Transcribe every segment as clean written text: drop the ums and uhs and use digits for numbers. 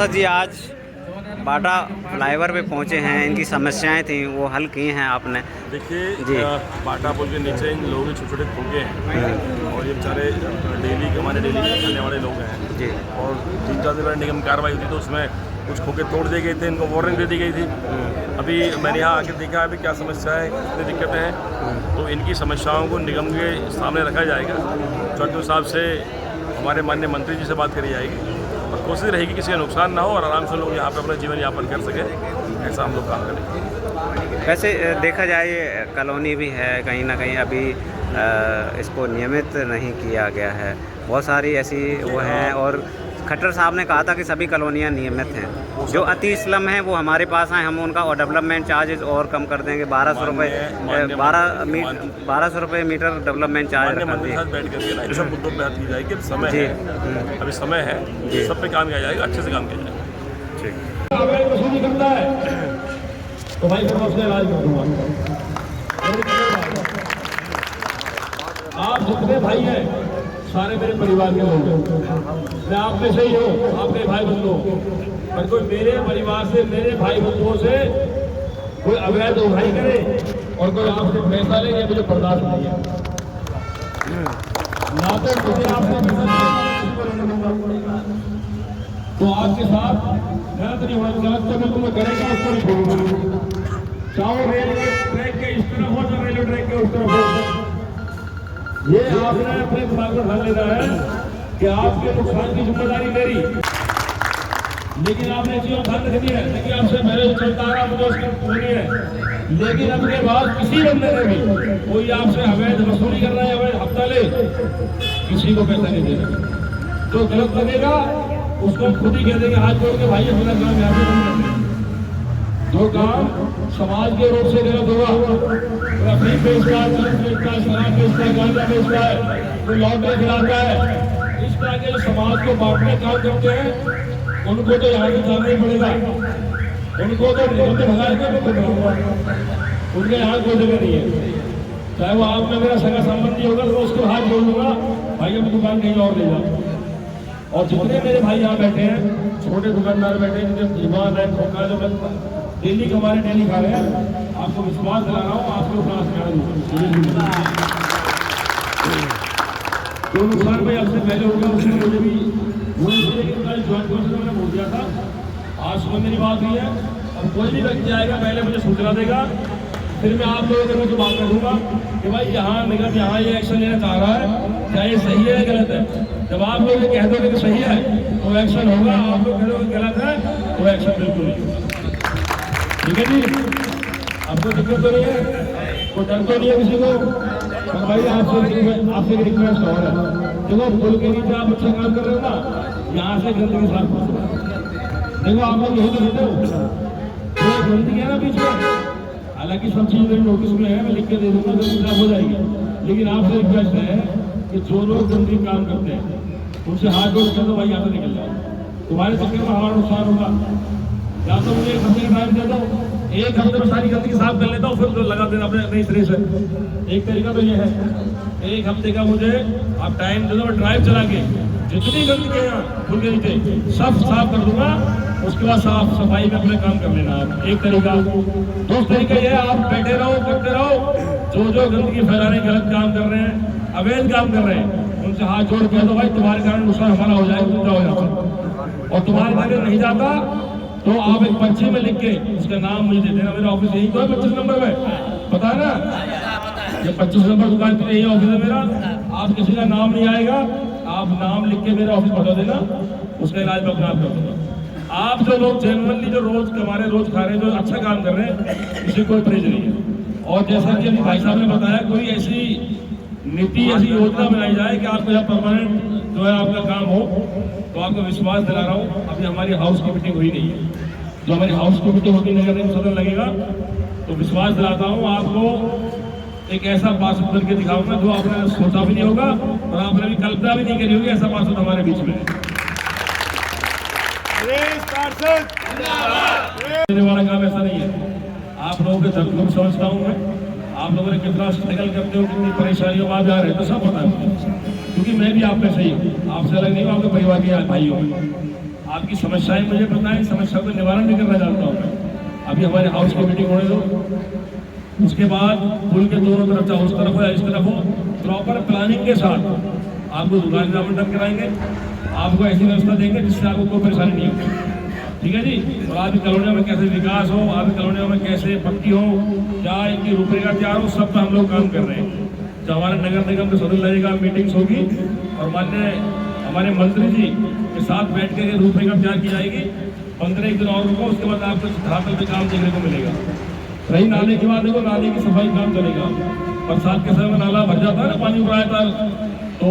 पार्षद जी आज बाटा फ्लाईओवर पे पहुंचे हैं, इनकी समस्याएं थी वो हल की हैं आपने। देखिए बाटा पुल के नीचे इन लोगों के छोटे छोटे खोखे हैं और ये बेचारे हमारे डेली खाने वाले लोग हैं जी। और 3-4 दिन पहले निगम कार्रवाई हुई तो उसमें कुछ खोखे तोड़ दिए गए थे, इनको वार्निंग दे दी गई थी। अभी मैंने यहाँ आके देखा अभी क्या समस्या है, कितनी दिक्कतें हैं, तो इनकी समस्याओं को निगम के सामने रखा जाएगा। चौधरी साहब से हमारे माननीय मंत्री जी से बात करी जाएगी और कोशिश रहेगी किसी का नुकसान ना हो और आराम से लोग यहाँ पे अपना जीवन यापन कर सकें, ऐसा हम लोग काम करेंगे। वैसे देखा जाए कॉलोनी भी है, कहीं ना कहीं अभी इसको नियमित नहीं किया गया है, बहुत सारी ऐसी वो हैं। और खट्टर साहब ने कहा था कि सभी कॉलोनियाँ नियमित हैं, जो अति स्लम हैं वो हमारे पास आए, हम उनका और डेवलपमेंट चार्जेस और कम कर देंगे। 1200 रुपये मीटर डेवलपमेंट चार्ज रखा दिए। बैठ करके इन सब मुद्दों पर बात की जाएगी। समय है, अभी समय है, सब पे काम किया जाएगा, अच्छे से काम किया जाएगा। ठीक वसूली करता है तो भाई मैं उसका इलाज कर दूंगा। आप जितने भाई हैं सारे मेरे परिवार के लोग हैं, मैं आप में से ही हूँ, आपके भाई बंधु, पर कोई मेरे परिवार से मेरे भाई बंधुओं से कोई अवैध उठाई करे और कोई आपसे पैसा ले, ये मुझे बर्दाश्त नहीं है। ना तो मुझे आपसे तो आपके साथ गलत नहीं होना, गलत तो मैं तुम्हें करेगा उसको नहीं छोड़ूंगा, चाहे रेलवे ट्रैक के इस तरफ हो चाहे रेलवे ट्रैक के उस तरफ हो। ये आपने अपने दिमाग में ठान लेना है कि आपके नुकसान की जिम्मेदारी मेरी, लेकिन आपने चीजों ध्यान रखनी है। लेकिन आपसे पहले जो चलता आ रहा मुझे उसकी पूरी है, लेकिन अब के बाद किसी बंदे ने भी कोई आपसे अवैध वसूली कर रहा है, अवैध हफ्ता ले, किसी को पैसा नहीं देना। जो गलत लगेगा उसको खुद ही कह देंगे हाथ जोड़ के, भाई अपना काम यहाँ पे बंद कर दें। जो काम समाज के रूप से गलत होगा, अफीम बेचता है, चरस बेचता है, शराब बेचता है, गांजा बेचता है, कोई लॉटरी खिलाता है, इस तरह के जो समाज को बांटने काम करते हैं उनको तो यहाँ से जाना ही पड़ेगा। उनको तो निगम से भगा के उनके यहाँ कोई जगह नहीं है। चाहे वो आप में मेरा सगा संबंधी होगा तो उसको हाथ जोड़ लूंगा, भाई अब दुकान कहीं और ले जाओ। और जितने मेरे भाई यहाँ बैठे हैं, छोटे दुकानदार बैठे हैं, जिनके ईमान है, खोखा जो डेली कमाने डेली खा रहे हैं, आपको विश्वास दिला रहा हूँ, आपको क्लास जो नुकसान भाई आपसे पहले होगा उसमें मुझे भी ज्वाइंट कौंसिल में बोल दिया था। आज सुबह मेरी बात हुई है, और कोई भी व्यक्ति आएगा पहले मुझे सूचना देगा, फिर मैं आप लोगों के मुझे बात करूँगा कि भाई यहाँ निगम यहाँ ये एक्शन लेना चाह रहा है, क्या ये सही है या गलत है। जब आप लोग कह दोगे कि सही है तो एक्शन होगा, आप लोग कह दोगे गलत है तो एक्शन बिल्कुल नहीं होगा। ठीक है जी, आपको दिक्कत तो नहीं है, कोई डर तो नहीं है किसी को। तो भाई आपसे एक रिक्वेस्ट हो रहा है, देखो पुल के नीचे आप अच्छा काम कर रहे हो ना, यहाँ से गंदगी साफ करो। देखो आप लोग यही तो देते हो, गंदगी है ना बीच में, हालांकि सब चीज़ मेरी नोटिस में है, मैं लिख के दे दूँगा तो साफ हो जाएगी। लेकिन आपसे रिक्वेस्ट है कि जो लोग गंदगी काम करते हैं उनसे हाथ जोड़ कर दो, भाई यहाँ से निकल जाओ, तुम्हारे चक्कर में हमारा नुकसान होगा। या तो मुझे 1 हफ्ते का टाइम दे दो, 1 हफ्ते में सारी गंदगी साफ कर लेता हूँ, फिर लगा देना अपने नई सिरे से। एक तरीका तो ये है, 1 हफ्ते का मुझे आप टाइम दे दो, मैं ड्राइव चला के जितनी गंदगी है यहाँ पुल के नीचे सब साफ कर दूंगा, उसके बाद साफ सफाई में अपने काम कर लेना आप। एक तरीका। दूसरा तरीका यह है, आप बैठे रहो करते रहो, जो गंदगी फैलाने गलत काम कर रहे हैं, अवैध काम कर रहे हैं, उनसे हाथ जोड़ के दो, भाई तुम्हारे कारण नुकसान हमारा हो जाएगा, उल्टा हो जाता, और तुम्हारे कारण नहीं जाता तो आप एक पर्ची में लिख के उसका नाम मुझे दे देना। मेरा ऑफिस यही तो है 25 नंबर में, पता है ना, ये 25 नंबर दुकान पे यही ऑफिस है मेरा। आप किसी का नाम नहीं आएगा, आप नाम लिख के मेरा ऑफिस बता देना, उसका इलाज मैं अपना आप कर दूंगा। आप जो लोग जेनुअनली जो रोज कमा रहे, रोज खा रहे, जो अच्छा काम कर रहे हैं, किसी कोई प्रेज नहीं है। और जैसा कि अभी भाई साहब ने बताया, कोई ऐसी नीति, ऐसी योजना बनाई जाए कि आपको यहाँ परमानेंट जो है आपका काम हो, तो आपको विश्वास दिला रहा हूँ। अभी हमारी हाउस की मीटिंग हुई नहीं है, जो हमारी हाउस की मीटिंग होगी नगर निगम सदन लगेगा, तो विश्वास दिलाता हूँ आपको एक ऐसा पार्षद बन के दिखाऊंगा जो आपने सोचा भी नहीं होगा और आपने भी कल्पना भी नहीं करी होगी, ऐसा पार्षद हमारे बीच में है। वाला काम ऐसा नहीं है, आप लोगों के दर्द को समझता हूँ मैं, आप लोगों ने कितना स्ट्रगल करते हो, कितनी परेशानियों में आप जा रहे हो, तो सब पता है, क्योंकि मैं भी आप में से ही हूँ, आपसे अलग नहीं हूँ, आपके परिवार के भाई हूँ। आपकी समस्याएं मुझे बताएं, समस्या को निवारण भी करना चाहता हूँ मैं। अभी हमारे हाउस की मीटिंग होने दो, उसके बाद पुल के दोनों तरफ, चाहे उस तरफ हो या इस तरफ हो, प्रॉपर प्लानिंग के साथ आपको दुकान का आवंटन कराएंगे, आपको ऐसी व्यवस्था देंगे जिससे आपको कोई परेशानी नहीं होगी। ठीक है जी। और आपकी कॉलोनियों में कैसे विकास हो, आपकी कॉलोनियों में कैसे पक्की हो, क्या इनकी रूपरेखा तैयार हो, सब पर हम लोग काम कर रहे हैं। जो हमारे नगर निगम के सदन लगेगा, मीटिंग्स होगी और माननीय हमारे मंत्री जी के साथ बैठ के रूपरेखा तैयार की जाएगी। 15 दिन और रुको, उसके बाद आपको धरातल पे काम देखने को मिलेगा। रही नाले की बात, देखो नाले की सफाई काम चलेगा। बरसात के समय में नाला भर जाता है ना, पानी उड़ आता है, तो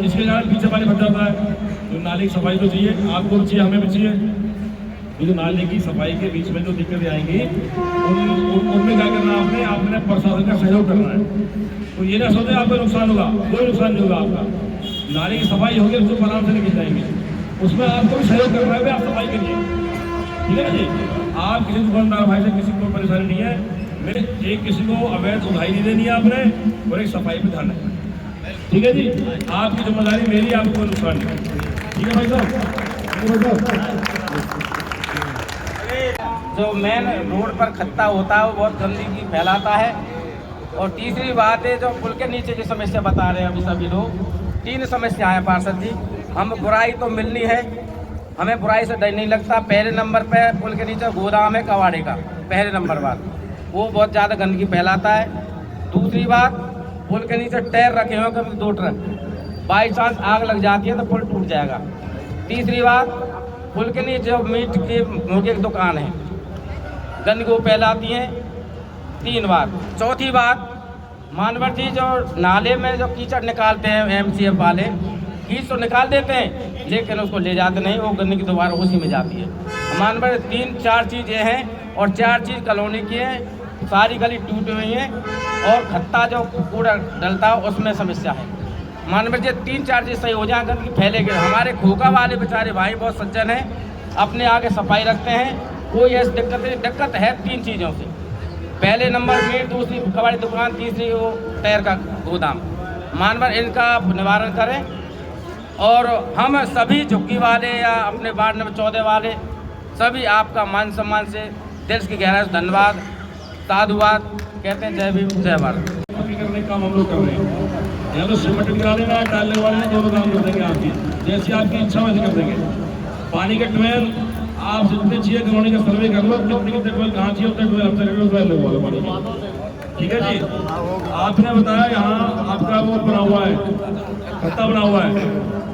इसके कारण पीछे पानी भर जाता है। तो नाले की सफाई तो चाहिए, आपको भी चाहिए, हमें भी चाहिए। ये जो नाले की सफाई के बीच में जो दिक्कतें आएंगी उनमें क्या करना है, आपने प्रशासन का सहयोग करना है। तो ये ना सोचे आपको नुकसान होगा, कोई नुकसान नहीं होगा आपका। नाले की सफाई होगी तो आराम से निकल जाएंगे, उसमें आपको भी सहयोग करना है, आप सफाई करिए। ठीक है ना जी। आप किसी दुकानदार भाई से किसी को परेशानी नहीं है, मेरे एक किसी को अवैध उधारी नहीं देनी है आपने, और एक सफाई पे ध्यान रखना। ठीक है जी। आपकी जिम्मेदारी मेरी, आपको कोई नुकसान नहीं। ठीक है भाई साहब। जो मेन रोड पर खत्ता होता है वो बहुत गंदगी फैलाता है। और तीसरी बात है, जो पुल के नीचे की समस्या बता रहे हैं अभी सभी लोग, 3 समस्याएं हैं पार्षद जी। हम बुराई तो मिलनी है, हमें बुराई से डर नहीं लगता। पहले नंबर पे पुल के नीचे गोदाम है कबाड़े का, पहले नंबर बात, वो बहुत ज़्यादा गंदगी फैलाता है। दूसरी बात, पुल के नीचे टायर रखे हुए कभी 2 ट्रक, बाई चांस आग लग जाती है तो पुल टूट जाएगा। तीसरी बात, पुल के नीचे जो मीट की मुर्गे की दुकान है, गंदगी फैलाती हैं। 3 बात। चौथी बात, मानवर जी जो नाले में जो कीचड़ निकालते हैं MCF वाले, कीच तो निकाल देते हैं लेकिन उसको ले जाते नहीं, वो गंदगी दोबारा उसी में जाती है। मानवर 3-4 चीज़ें हैं और 4 चीज़ कॉलोनी की हैं। सारी गली टूटी हुई हैं और खत्ता जो कूड़ा डलता है उसमें समस्या है। मानवर जी 3-4 चीज़ सही हो जाए, गंदगी फैलेगी। हमारे खोखा वाले बेचारे भाई बहुत सज्जन हैं, अपने आगे सफाई रखते हैं, कोई ऐसी दिक्कत नहीं। दिक्कत है 3 चीज़ों से, पहले नंबर मीट, दूसरी कबाड़ी दुकान, तीसरी वो टायर का गोदाम। मानवर इनका निवारण करें। और हम सभी झुग्गी वाले या अपने वार्ड नंबर 14 वाले सभी आपका मान सम्मान से दिल की गहराई से धन्यवाद, साधुवाद कहते हैं। जय भीम, जय भारत। करने का काम हम लोग कर रहे हैं। या तो सीमेंट गिरा देना, डालने वाले हैं, दोनों काम कर देंगे आपकी, जैसी आपकी इच्छा वैसे कर देंगे। पानी के ट्वेल आप जितने चाहिए कॉलोनी का सर्वे कर लो, कितने ट्वेल कहाँ चाहिए उतने ट्वेल हफ्ते लगवा लो पानी। ठीक है जी। आपने बताया यहाँ आपका वो बना हुआ है, खत्ता बना हुआ है,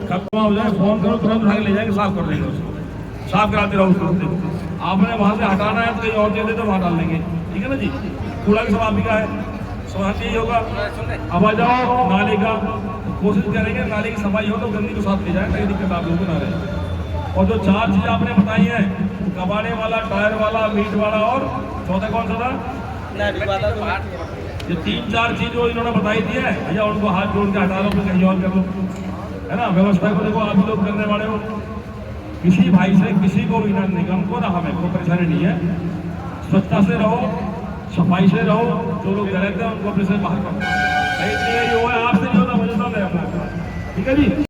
खत्ता हो जाए फोन करो, तुरंत उठा के ले जाएंगे, साफ कर देंगे उसको, साफ कराते रहो उसको। आपने वहाँ से हटाना है तो कहीं और दे दे तो वहाँ डाल देंगे। ठीक है ना जी। कूड़ा की सब आप ही का है, स्वास्थ्य यही होगा। अब आ जाओ नाले का, कोशिश करेंगे नाले की सफाई हो तो गंदगी को साफ की जाए, कोई दिक्कत आप लोगों को ना रहे। और जो 4 चीज़ आपने बताई हैं, कबाड़े वाला, टायर वाला, मीट वाला, और चौथा कौन सा था? ये 3-4 चीज़ जो इन्होंने बताई थी है भैया, उनको हाथ जोड़ के हटा लो, फिर कहीं और कर लो, है ना। व्यवस्था को देखो, आप ही लोग करने वाले हो। किसी भाई से किसी को भी, ना निगम को ना हमें, कोई परेशानी नहीं है। स्वच्छता से रहो, सफाई से रहो, जो लोग गलत हैं उनको अपने से बाहर करो। नहीं, ये हुआ आपसे नहीं होता, मुझे तो नहीं। ठीक है जी।